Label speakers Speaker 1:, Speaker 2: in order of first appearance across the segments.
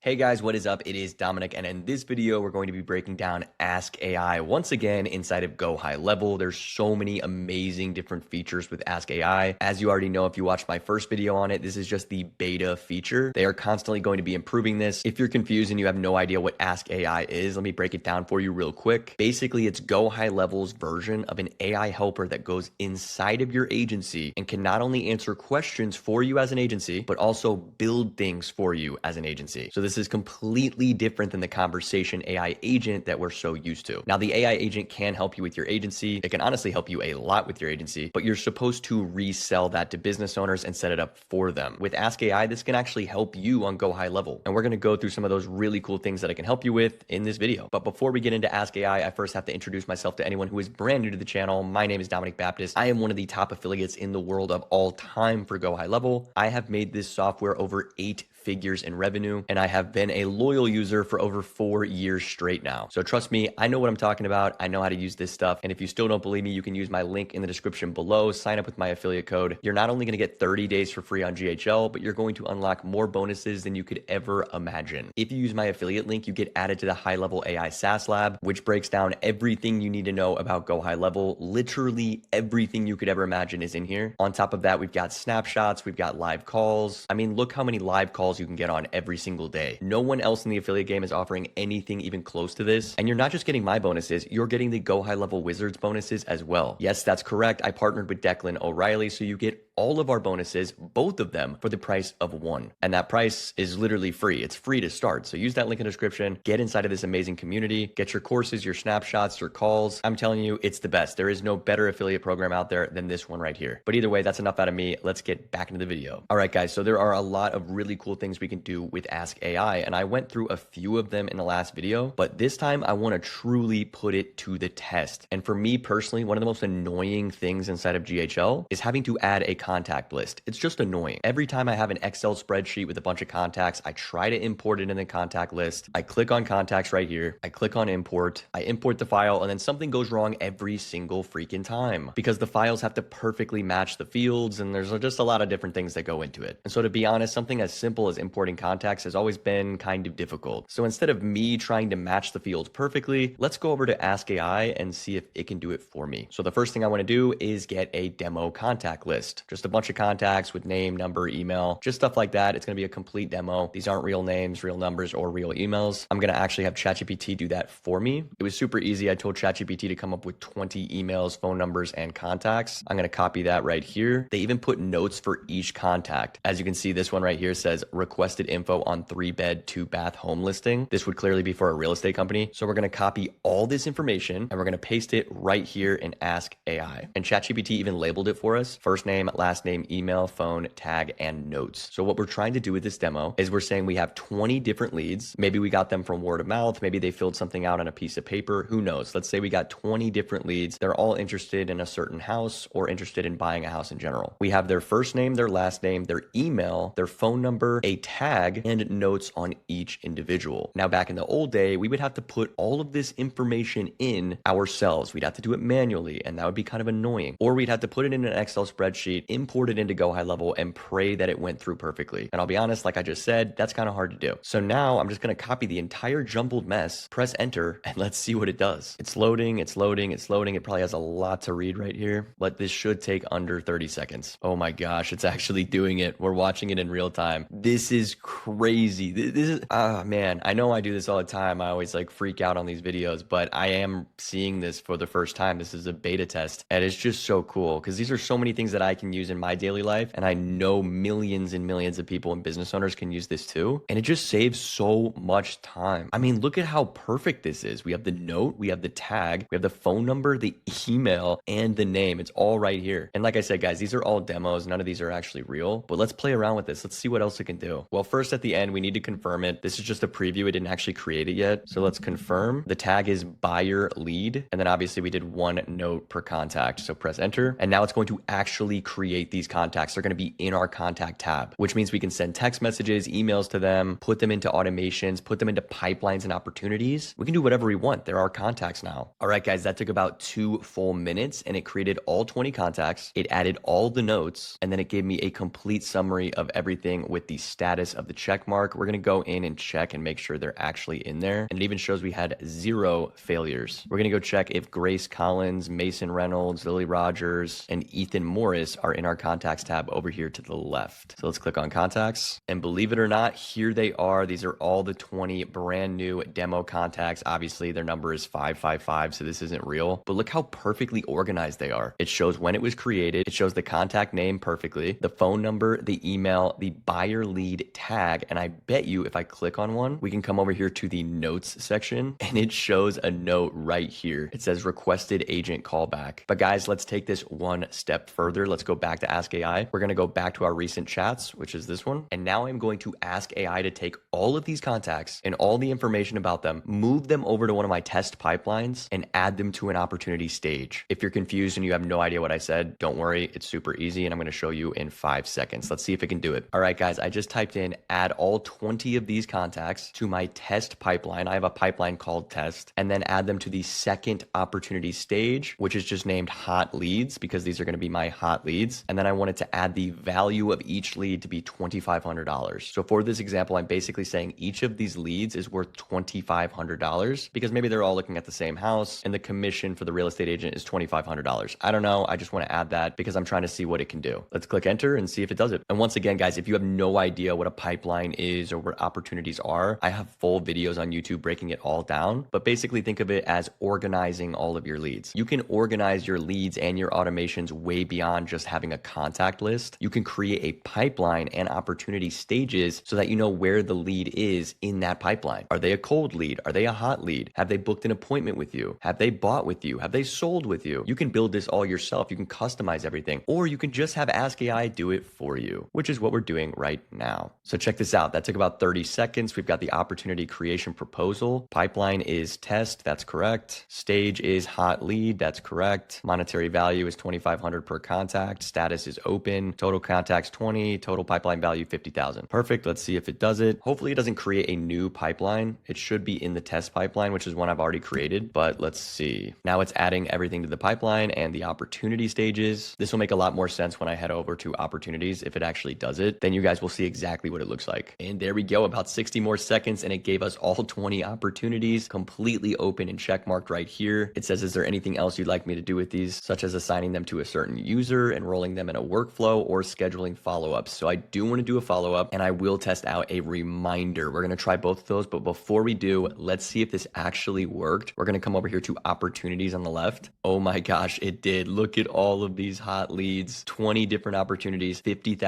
Speaker 1: Hey guys, what is up? It is Dominic, and in this video, we're going to be breaking down Ask AI once again inside of GoHighLevel. There's so many amazing different features with Ask AI. As you already know, if you watched my first video on it, this is just the beta feature. They are constantly going to be improving this. If you're confused and you have no idea what Ask AI is, let me break it down for you real quick. Basically, it's GoHighLevel's version of an AI helper that goes inside of your agency and can not only answer questions for you as an agency, but also build things for you as an agency. So this is completely different than the conversation AI agent that we're so used to. Now, the AI agent can help you with your agency. It can honestly help you a lot with your agency, but you're supposed to resell that to business owners and set it up for them. With Ask AI, this can actually help you on GoHighLevel. And we're going to go through some of those really cool things that I can help you with in this video. But before we get into Ask AI, I first have to introduce myself to anyone who is brand new to the channel. My name is Dominic Baptist. I am one of the top affiliates in the world of all time for GoHighLevel. I have made this software over 8 figures in revenue, and I have been a loyal user for over 4 years straight now. So trust me, I know what I'm talking about. I know how to use this stuff. And if you still don't believe me, you can use my link in the description below. Sign up with my affiliate code. You're not only going to get 30 days for free on GHL, but you're going to unlock more bonuses than you could ever imagine. If you use my affiliate link, you get added to the High Level AI SaaS Lab, which breaks down everything you need to know about GoHighLevel. Literally everything you could ever imagine is in here. On top of that, we've got snapshots, we've got live calls. I mean, look how many live calls you can get on every single day. No one else in the affiliate game is offering anything even close to this. And you're not just getting my bonuses, you're getting the GoHighLevel Wizards bonuses as well. Yes, that's correct. I partnered with Declan O'Reilly, so you get all of our bonuses, both of them, for the price of one. And that price is literally free. It's free to start. So use that link in the description, get inside of this amazing community, get your courses, your snapshots, your calls. I'm telling you, it's the best. There is no better affiliate program out there than this one right here. But either way, that's enough out of me. Let's get back into the video. All right, guys. So there are a lot of really cool things we can do with Ask AI, and I went through a few of them in the last video, but this time I want to truly put it to the test. And for me personally, one of the most annoying things inside of GHL is having to add a contact list. It's just annoying. Every time I have an Excel spreadsheet with a bunch of contacts, I try to import it in the contact list. I click on contacts right here. I click on import. I import the file, and then something goes wrong every single freaking time because the files have to perfectly match the fields, and there's just a lot of different things that go into it. And so to be honest, something as simple as importing contacts has always been kind of difficult. So instead of me trying to match the fields perfectly, let's go over to Ask AI and see if it can do it for me. So the first thing I want to do is get a demo contact list. Just a bunch of contacts with name, number, email, just stuff like that. It's going to be a complete demo. These aren't real names, real numbers, or real emails. I'm going to actually have ChatGPT do that for me. It was super easy. I told ChatGPT to come up with 20 emails, phone numbers, and contacts. I'm going to copy that right here. They even put notes for each contact. As you can see, this one right here says requested info on 3-bed, 2-bath home listing. This would clearly be for a real estate company. So we're going to copy all this information and we're going to paste it right here in Ask AI. And ChatGPT even labeled it for us: first name, last name, email, phone, tag, and notes. So what we're trying to do with this demo is we're saying we have 20 different leads. Maybe we got them from word of mouth. Maybe they filled something out on a piece of paper. Who knows? Let's say we got 20 different leads. They're all interested in a certain house or interested in buying a house in general. We have their first name, their last name, their email, their phone number, a tag, and notes on each individual. Now, back in the old day, we would have to put all of this information in ourselves. We'd have to do it manually, and that would be kind of annoying. Or we'd have to put it in an Excel spreadsheet, import it into GoHighLevel, and pray that it went through perfectly. And I'll be honest, like I just said, that's kind of hard to do. So now I'm just going to copy the entire jumbled mess, press enter, and let's see what it does. It's loading, it's loading, it's loading. It probably has a lot to read right here, but this should take under 30 seconds. Oh my gosh, it's actually doing it. We're watching it in real time. This is crazy. This is, man, I know I do this all the time. I always like freak out on these videos, but I am seeing this for the first time. This is a beta test, and it's just so cool because these are so many things that I can use in my daily life, and I know millions and millions of people and business owners can use this too, and it just saves so much time. I mean, look at how perfect this is. We have the note, we have the tag, we have the phone number, the email, and the name. It's all right here. And like I said, guys, these are all demos. None of these are actually real, but let's play around with this. Let's see what else it can do. Well, first at the end, we need to confirm it. This is just a preview. It didn't actually create it yet. So let's confirm. The tag is buyer lead. And then obviously we did one note per contact. So press enter. And now it's going to actually create create these contacts. They're going to be in our contact tab, which means we can send text messages, emails to them, put them into automations, put them into pipelines and opportunities. We can do whatever we want. They're our contacts now. All right, guys, that took about 2 full minutes and it created all 20 contacts. It added all the notes and then it gave me a complete summary of everything with the status of the check mark. We're going to go in and check and make sure they're actually in there. And it even shows we had 0 failures. We're going to go check if Grace Collins, Mason Reynolds, Lily Rogers, and Ethan Morris are in our contacts tab over here to the left. So let's click on contacts and believe it or not, here they are. These are all the 20 brand new demo contacts. Obviously their number is 555, so this isn't real, but look how perfectly organized they are. It shows when it was created. It shows the contact name perfectly, the phone number, the email, the buyer lead tag. And I bet you if I click on one, we can come over here to the notes section and it shows a note right here. It says requested agent callback. But guys, let's take this one step further. Let's go back to Ask AI. We're going to go back to our recent chats, which is this one. And now I'm going to ask AI to take all of these contacts and all the information about them, move them over to one of my test pipelines and add them to an opportunity stage. If you're confused and you have no idea what I said, don't worry. It's super easy and I'm going to show you in 5 seconds. Let's see if it can do it. All right, guys, I just typed in add all 20 of these contacts to my test pipeline. I have a pipeline called test, and then add them to the second opportunity stage, which is just named hot leads because these are going to be my hot leads. And then I wanted to add the value of each lead to be $2,500. So for this example, I'm basically saying each of these leads is worth $2,500 because maybe they're all looking at the same house and the commission for the real estate agent is $2,500. I don't know. I just want to add that because I'm trying to see what it can do. Let's click enter and see if it does it. And once again, guys, if you have no idea what a pipeline is or what opportunities are, I have full videos on YouTube breaking it all down. But basically think of it as organizing all of your leads. You can organize your leads and your automations way beyond just having a contact list. You can create a pipeline and opportunity stages so that you know where the lead is in that pipeline. Are they a cold lead? Are they a hot lead? Have they booked an appointment with you? Have they bought with you? Have they sold with you? You can build this all yourself. You can customize everything, or you can just have Ask AI do it for you, which is what we're doing right now. So check this out. That took about 30 seconds. We've got the opportunity creation proposal. Pipeline is test. That's correct. Stage is hot lead. That's correct. Monetary value is $2,500 per contact. Status is open. Total contacts 20. Total pipeline value 50,000. Perfect. Let's see if it does it. Hopefully it doesn't create a new pipeline. It should be in the test pipeline, which is one I've already created, but let's see. Now it's adding everything to the pipeline and the opportunity stages. This will make a lot more sense when I head over to opportunities. If it actually does it, then you guys will see exactly what it looks like. And there we go, about 60 more seconds and it gave us all 20 opportunities completely open and check marked right here. It says, is there anything else you'd like me to do with these, such as assigning them to a certain user, enrolling them in a workflow, or scheduling follow-ups? So I do want to do a follow-up and I will test out a reminder. We're going to try both of those, but before we do, let's see if this actually worked. We're going to come over here to opportunities on the left. Oh my gosh, it did. Look at all of these hot leads, 20 different opportunities, $50,000,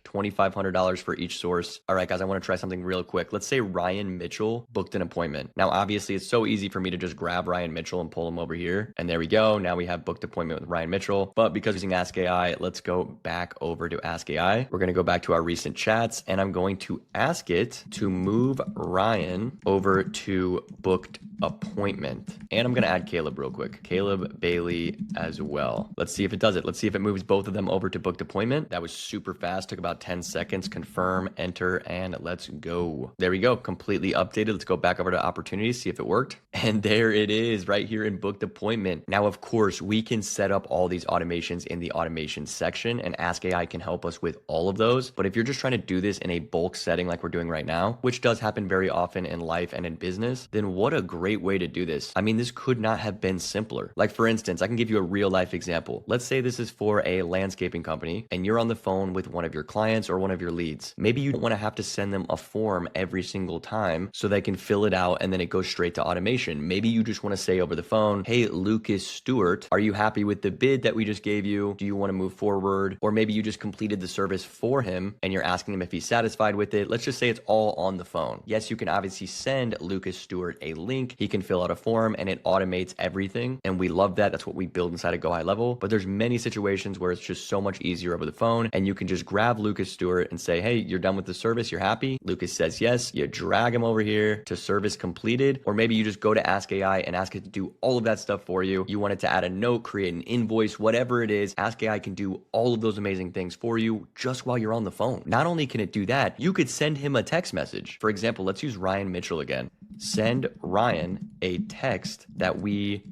Speaker 1: $2,500 for each source. All right, guys, I want to try something real quick. Let's say Ryan Mitchell booked an appointment. Now, obviously, it's so easy for me to just grab Ryan Mitchell and pull him over here. And there we go. Now we have booked appointment with Ryan Mitchell. But because using Ask AI, let's go back over to Ask AI. We're going to go back to our recent chats and I'm going to ask it to move Ryan over to booked appointment. And I'm going to add Caleb real quick. Caleb Bailey as well. Let's see if it does it. Let's see if it moves both of them over to booked appointment. That was super fast. Took about 10 seconds. Confirm, enter, and let's go. There we go. Completely updated. Let's go back over to opportunities, see if it worked. And there it is right here in booked appointment. Now, of course, we can set up all these automations in the automation section and Ask AI can help us with all of those. But if you're just trying to do this in a bulk setting like we're doing right now, which does happen very often in life and in business, then what a great way to do this. I mean, this could not have been simpler. Like for instance, I can give you a real life example. Let's say this is for a landscaping company and you're on the phone with one of your clients or one of your leads. Maybe you don't want to have to send them a form every single time so they can fill it out and then it goes straight to automation. Maybe you just want to say over the phone, hey, Lucas Stewart, are you happy with the bid that we just gave you? Do you want to move forward? Or maybe you just completed the service for him and you're asking him if he's satisfied with it. Let's just say it's all on the phone. Yes, you can obviously send Lucas Stewart a link He can fill out a form and it automates everything. And we love that. That's what we build inside of GoHighLevel. But there's many situations where it's just so much easier over the phone. And you can just grab Lucas Stewart and say, hey, you're done with the service. You're happy. Lucas says yes. You drag him over here to service completed. Or maybe you just go to Ask AI and ask it to do all of that stuff for you. You want it to add a note, create an invoice, whatever it is. Ask AI can do all of those amazing things for you just while you're on the phone. Not only can it do that, you could send him a text message. For example, let's use Ryan Mitchell again. Send Ryan a text that we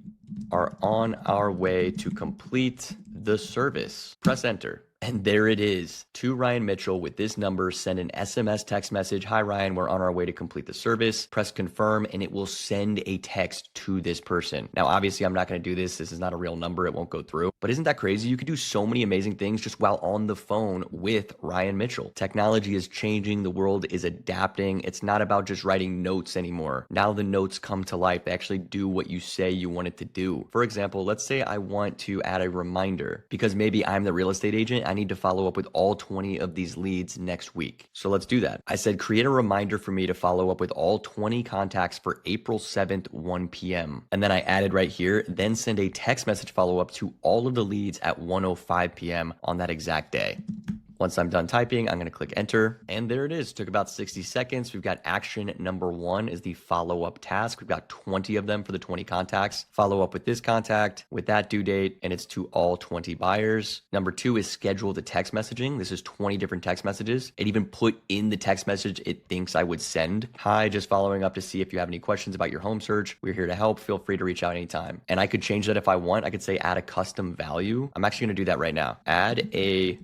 Speaker 1: are on our way to complete the service. Press enter. And there it is. To Ryan Mitchell with this number, send an SMS text message. Hi, Ryan, we're on our way to complete the service. Press confirm, and it will send a text to this person. Now, obviously, I'm not going to do this. This is not a real number. It won't go through. But isn't that crazy? You could do so many amazing things just while on the phone with Ryan Mitchell. Technology is changing. The world is adapting. It's not about just writing notes anymore. Now the notes come to life. They actually do what you say you want it to do. For example, let's say I want to add a reminder because maybe I'm the real estate agent. I need to follow up with all 20 of these leads next week. So let's do that. I said, create a reminder for me to follow up with all 20 contacts for April 7th, 1 p.m. And then I added right here, then send a text message follow-up to all of the leads at 1:05 p.m. on that exact day. Once I'm done typing, I'm going to click enter, and there it is. Took about 60 seconds. We've got action number 1 is the follow-up task. We've got 20 of them for the 20 contacts. Follow up with this contact with that due date, and it's to all 20 buyers. Number 2 is schedule the text messaging. This is 20 different text messages. It even put in the text message it thinks I would send. Hi, just following up to see if you have any questions about your home search. We're here to help. Feel free to reach out anytime. And I could change that if I want. I could say add a custom value. I'm actually going to do that right now. Add a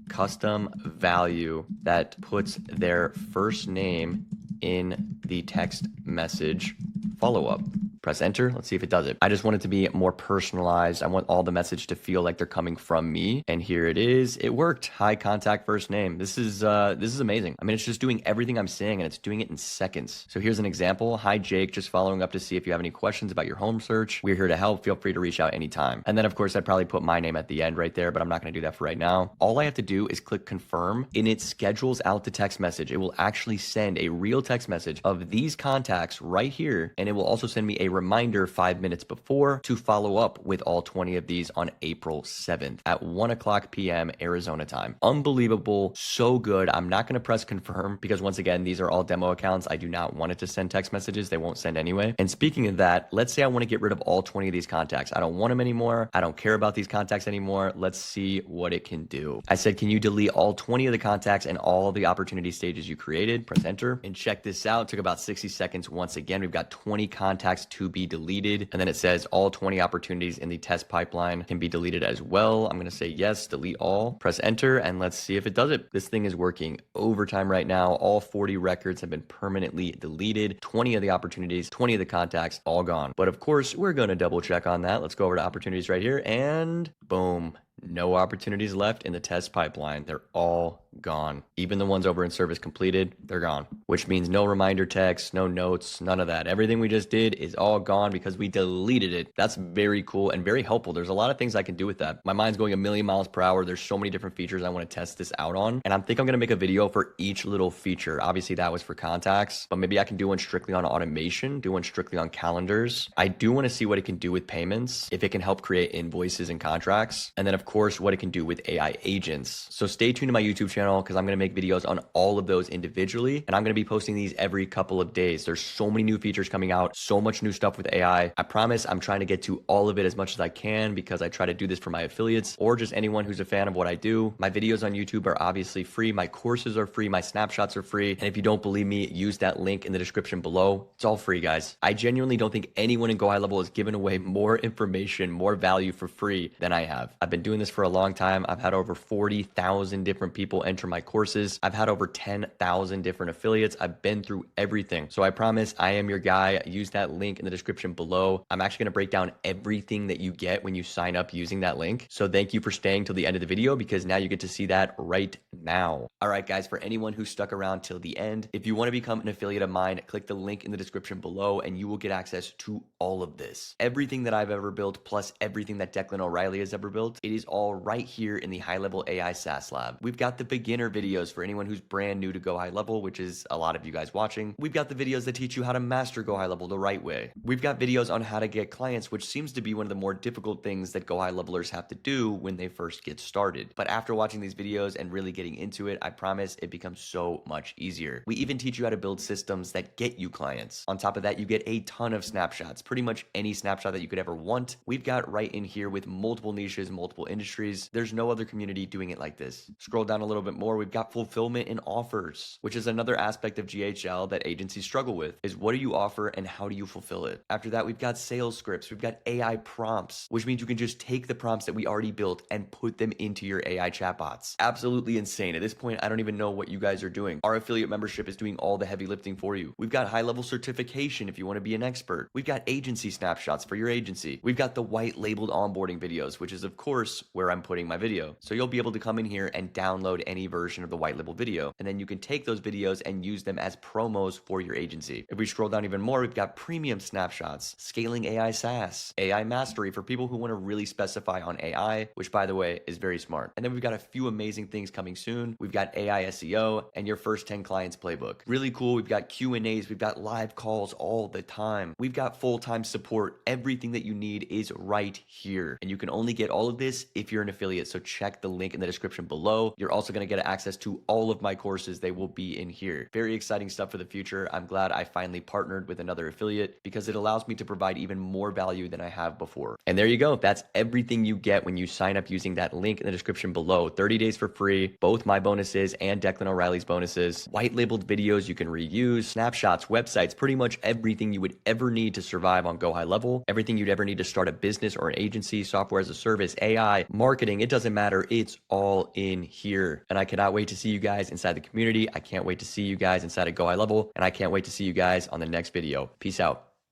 Speaker 1: custom value that puts their first name in the text message follow-up. Press enter. Let's see if it does it. I just want it to be more personalized. I want all the message to feel like they're coming from me. And here it is. It worked. Hi, contact first name. This is amazing. I mean, it's just doing everything I'm saying and it's doing it in seconds. So here's an example. Hi, Jake. Just following up to see if you have any questions about your home search. We're here to help. Feel free to reach out anytime. And then of course, I'd probably put my name at the end right there, but I'm not going to do that for right now. All I have to do is click confirm and it schedules out the text message. It will actually send a real text message of these contacts right here. And it will also send me a reminder 5 minutes before to follow up with all 20 of these on April 7th at 1:00 p.m. Arizona time. Unbelievable. So good. I'm not going to press confirm because once again, these are all demo accounts. I do not want it to send text messages. They won't send anyway. And speaking of that, let's say I want to get rid of all 20 of these contacts. I don't want them anymore. I don't care about these contacts anymore. Let's see what it can do. I said, can you delete all 20 of the contacts and all of the opportunity stages you created? Press enter and check this out. It took about 60 seconds. Once again, we've got 20 contacts to be deleted. And then it says all 20 opportunities in the test pipeline can be deleted as well. I'm going to say yes, delete all, press enter, and let's see if it does it. This thing is working overtime right now. All 40 records have been permanently deleted. 20 of the opportunities, 20 of the contacts, all gone. But of course, we're going to double check on that. Let's go over to opportunities right here and boom. No opportunities left in the test pipeline. They're all gone. Even the ones over in service completed, they're gone, which means no reminder text, no notes, none of that. Everything we just did is all gone because we deleted it. That's very cool and very helpful. There's a lot of things I can do with that. My mind's going a million miles per hour. There's so many different features I want to test this out on. And I think I'm going to make a video for each little feature. Obviously that was for contacts, but maybe I can do one strictly on automation, do one strictly on calendars. I do want to see what it can do with payments, if it can help create invoices and contracts. And then of course, what it can do with AI agents. So stay tuned to my YouTube channel because I'm going to make videos on all of those individually. And I'm going to be posting these every couple of days. There's so many new features coming out, so much new stuff with AI. I promise I'm trying to get to all of it as much as I can because I try to do this for my affiliates or just anyone who's a fan of what I do. My videos on YouTube are obviously free. My courses are free. My snapshots are free. And if you don't believe me, use that link in the description below. It's all free, guys. I genuinely don't think anyone in GoHighLevel has given away more information, more value for free than I have. I've been doing this for a long time. I've had over 40,000 different people enter my courses. I've had over 10,000 different affiliates. I've been through everything. So I promise I am your guy. Use that link in the description below. I'm actually going to break down everything that you get when you sign up using that link. So thank you for staying till the end of the video because now you get to see that right now. All right, guys, for anyone who stuck around till the end, if you want to become an affiliate of mine, click the link in the description below and you will get access to all of this. Everything that I've ever built plus everything that Declan O'Reilly has ever built. It is is all right here in the High Level AI SaaS Lab. We've got the beginner videos for anyone who's brand new to Go High Level, which is a lot of you guys watching. We've got the videos that teach you how to master Go High Level the right way. We've got videos on how to get clients, which seems to be one of the more difficult things that Go High Levelers have to do when they first get started. But after watching these videos and really getting into it, I promise it becomes so much easier. We even teach you how to build systems that get you clients. On top of that, you get a ton of snapshots, pretty much any snapshot that you could ever want. We've got right in here with multiple niches, multiple industries. There's no other community doing it like this. Scroll down a little bit more, we've got fulfillment and offers, which is another aspect of GHL that agencies struggle with, is what do you offer and how do you fulfill it? After that, we've got sales scripts, we've got AI prompts, which means you can just take the prompts that we already built and put them into your AI chatbots. Absolutely insane. At this point, I don't even know what you guys are doing. Our affiliate membership is doing all the heavy lifting for you. We've got high-level certification if you want to be an expert. We've got agency snapshots for your agency. We've got the white labeled onboarding videos, which is of course where I'm putting my video. So you'll be able to come in here and download any version of the white label video, and then you can take those videos and use them as promos for your agency. If we scroll down even more, we've got premium snapshots, scaling AI SaaS, AI mastery for people who want to really specify on AI, which by the way is very smart. And then we've got a few amazing things coming soon. We've got AI SEO and your first 10 clients playbook. Really cool. We've got Q&As, we've got live calls all the time. We've got full-time support. Everything that you need is right here. And you can only get all of this if you're an affiliate. So check the link in the description below. You're also going to get access to all of my courses. They will be in here. Very exciting stuff for the future. I'm glad I finally partnered with another affiliate because it allows me to provide even more value than I have before. And there you go. That's everything you get when you sign up using that link in the description below. 30 days for free, both my bonuses and Declan O'Reilly's bonuses, white labeled videos you can reuse, snapshots, websites, pretty much everything you would ever need to survive on Go High Level, everything you'd ever need to start a business or an agency, software as a service, AI, marketing, it doesn't matter. It's all in here. And I cannot wait to see you guys inside the community. I can't wait to see you guys inside of Go High Level, and I can't wait to see you guys on the next video. Peace out.